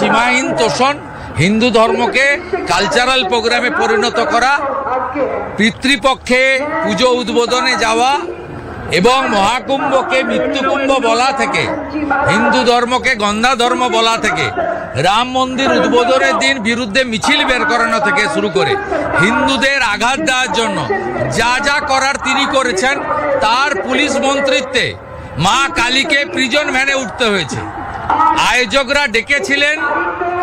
সীমাহীন তোষণ, হিন্দু ধর্মকে কালচারাল প্রোগ্রামে পরিণত করা, পিতৃপক্ষে পুজো উদ্বোধনে যাওয়া এবং মহাকুম্ভকে মৃত্যুকুম্ভ বলা থেকে, হিন্দু ধর্মকে গন্ধা ধর্ম বলা থেকে, রাম মন্দির উদ্বোধনের দিন বিরুদ্ধে মিছিল বের করানো থেকে শুরু করে হিন্দুদের আঘাত দেওয়ার জন্য যা যা করার তিনি করেছেন, তার পুলিশ মন্ত্রিত্বে মা কালীকে প্রিজন ভ্যানে উঠতে হয়েছে। আয়োজকরা ডেকেছিলেন,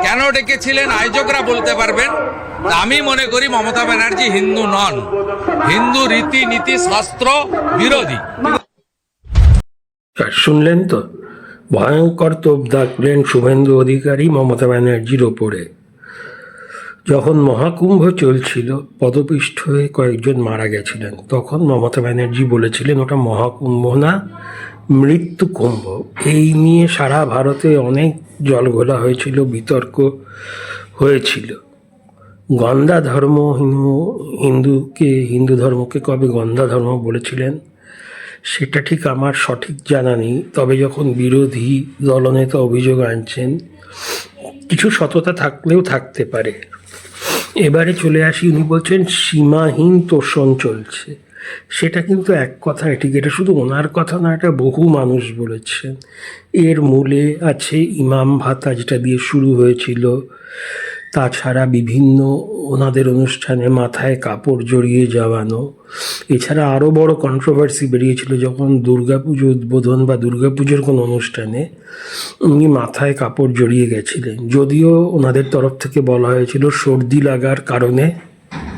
কেন ডেকেছিলেন আয়োজকরা বলতে পারবেন। আমি মনে করি মমতা ব্যানার্জি হিন্দু নন, হিন্দু রীতিনীতি শাস্ত্র বিরোধী। শুনলেন তো, ভয়ঙ্কর তোপ দাগলেন শুভেন্দু অধিকারী মমতা ব্যানার্জির ওপরে। যখন মহাকুম্ভ চলছিল, পদপিষ্ট হয়ে কয়েকজন মারা গেছিলেন, তখন মমতা ব্যানার্জি বলেছিলেন ওটা মহাকুম্ভ না, মৃত্যু কুম্ভ। এই নিয়ে সারা ভারতে অনেক জলঘোলা হয়েছিল, বিতর্ক হয়েছিল। গন্ধা ধর্ম হিন্দু ধর্মকে কবে গন্ধা ধর্ম বলেছিলেন সেটা ঠিক আমার সঠিক জানা নেই। তবে যখন বিরোধী দলনেতা অভিযোগ আনছেন, কিছু সততা থাকলেও থাকতে পারে। এবারে চলে আসি, উনি বলছেন সীমাহীন তোষণ চলছে। সেটা কিন্তু এক কথা ঠিক, এটা শুধু ওনার কথা না, এটা বহু মানুষ বলেছেন। এর মূলে আছে ইমাম ভাতা, যেটা দিয়ে শুরু হয়েছিল। তাছাড়া বিভিন্ন ওনাদের অনুষ্ঠানে মাথায় কাপড় জড়িয়ে যাওয়ানো। এছাড়া আরও বড় কন্ট্রোভার্সি বেরিয়েছিল যখন দুর্গাপুজো উদ্বোধন বা দুর্গাপুজোর কোনো অনুষ্ঠানে উনি মাথায় কাপড় জড়িয়ে গেছিলেন। যদিও ওনাদের তরফ থেকে বলা হয়েছিল সর্দি লাগার কারণে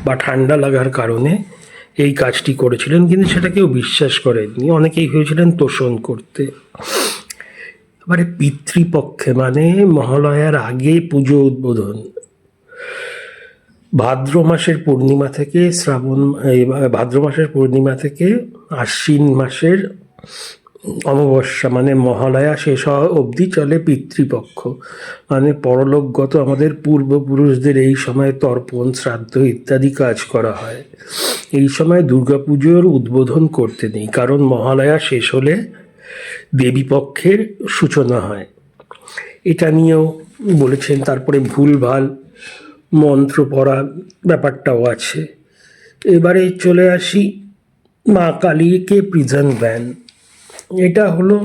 বা ঠান্ডা লাগার কারণে এই কাজটি করেছিলেন, কিন্তু সেটা কেউ বিশ্বাস করেননি। অনেকেই হয়েছিলেন তোষণ করতে। এবারে পিতৃপক্ষে মানে মহালয়ার আগে পুজো উদ্বোধন, ভাদ্র মাসের পূর্ণিমা থেকে আশ্বিন মাসের অমাবস্যা মানে মহালয়া শেষ হওয়া অবধি চলে পিতৃপক্ষ। মানে পরলোকগত আমাদের পূর্বপুরুষদের এই সময় তর্পণ, শ্রাদ্ধ ইত্যাদি কাজ করা হয়। এই সময় দুর্গাপুজোর উদ্বোধন করতে নেই, কারণ মহালয়া শেষ হলে দেবীপক্ষের সূচনা হয়। এটা নিয়েও বলেছেন। তারপরে ভুলভাল মন্ত্র পড়া ব্যাপারটাও আছে। এবারে চলে আসি মা কালীকে প্রিজন ভ্যান। এটা হলো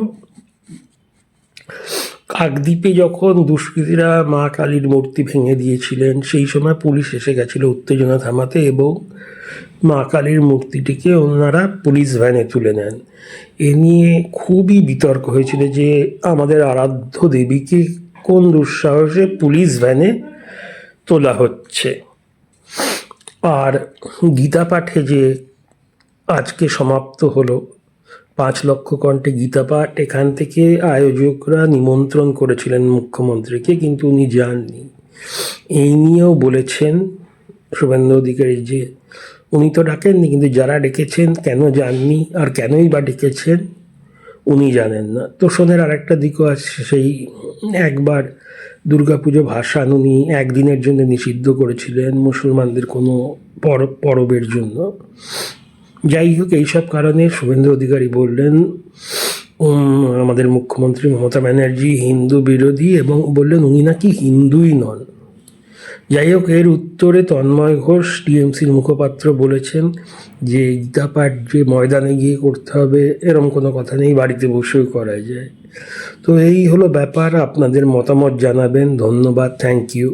কাকদ্বীপে যখন দুষ্কৃতীরা মা কালীর মূর্তি ভেঙে দিয়েছিলেন, সেই সময় পুলিশ এসে গেছিল উত্তেজনা থামাতে এবং মা কালীর মূর্তিটিকে ওনারা পুলিশ ভ্যানে তুলে নেন। এ নিয়ে খুবই বিতর্ক হয়েছিল যে আমাদের আরাধ্য দেবীকে কোন দুঃসাহসে পুলিশ ভ্যানে তোলা হচ্ছে। আর গীতা পাঠে যে আজকে সমাপ্ত হলো 5 লক্ষ কণ্ঠে গীতা পাঠ, এখান থেকে আয়োজকরা নিমন্ত্রণ করেছিলেন মুখ্যমন্ত্রীকে, কিন্তু উনি যাননি। এই নিয়েও বলেছেন শুভেন্দু অধিকারী যে উনি তো ডাকেননি, কিন্তু যারা ডেকেছেন কেন যাননি আর কেনই বা ডেকেছেন উনি জানেন না। তোষণের আরেকটা দিকও আছে, সেই একবার দুর্গাপুজো ভাসান উনি একদিনের জন্য নিষিদ্ধ করেছিলেন মুসলমানদের কোনো পরবের জন্য। যাই হোক, এইসব কারণে শুভেন্দু অধিকারী বললেন আমাদের মুখ্যমন্ত্রী মমতা ব্যানার্জি হিন্দু বিরোধী, এবং বললেন উনি নাকি হিন্দুই নন। যাই হোক, এর উত্তরে তন্ময় ঘোষ টিএমসির মুখপাত্র বলেছেন যে গীতা পাঠ যে ময়দানে গিয়ে করতে হবে এরম কোনো কথা নেই, বাড়িতে বসেও করা যায়। তো এই হলো ব্যাপার। আপনাদের মতামত জানাবেন। ধন্যবাদ, থ্যাংক ইউ।